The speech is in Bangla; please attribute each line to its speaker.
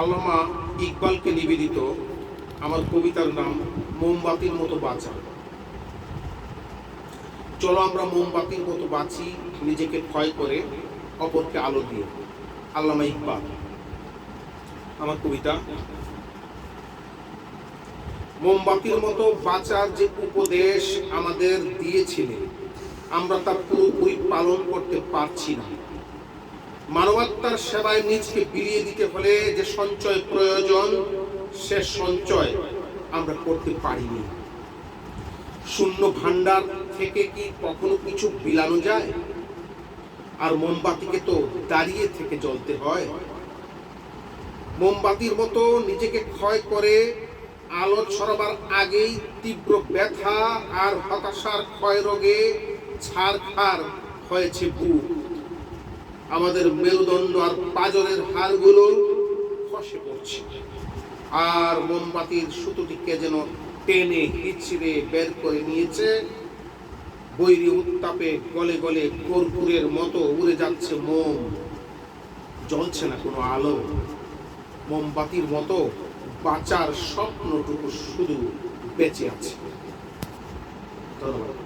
Speaker 1: আল্লামা ইকবালকে নিবেদিত আমার কবিতার নাম মোমবাতির মতো বাঁচা। চলো আমরা মোমবাতির মতো বাঁচি, নিজেকে ক্ষয় করে অপরকে আলো দিয়ে। আল্লামা ইকবাল। আমার কবিতা। মোমবাতির মতো বাঁচার যে উপদেশ আমাদের দিয়েছিলেন, আমরা তা পুরোপুরি পালন করতে পারছি না। মানবতার সেবায় নিজকে বিলিয়ে দিতে হলে যে সঞ্চয় প্রয়োজন, সে সঞ্চয় আমরা করতে পারিনি। শূন্য ভান্ডার থেকে কি কখনো কিছু বিলানো যায়? আর মোমবাতিকে তো দাঁড়িয়ে থেকে জ্বলতে হয়। মোমবাতির মতো নিজেকে ক্ষয় করে আলো ছড়াবার আগেই তীব্র ব্যথা আর হতাশার ক্ষয় রোগে ছারখার হয়েছে বুক। আমাদের মেরুদণ্ড আর পাঁজরের হাড়গুলো খসে পড়ছে, আর মোমবাতির সুতোটিকে যেন টেনে হিচড়ে বের করে নিয়েছে। বৈরী উত্তাপে গলে গলে কর্পূরের মতো উড়ে যাচ্ছে মোম, জ্বলছে না কোনো আলো। মোমবাতির মতো বাঁচার স্বপ্নটুকু শুধু বেঁচে আছে। ধন্যবাদ।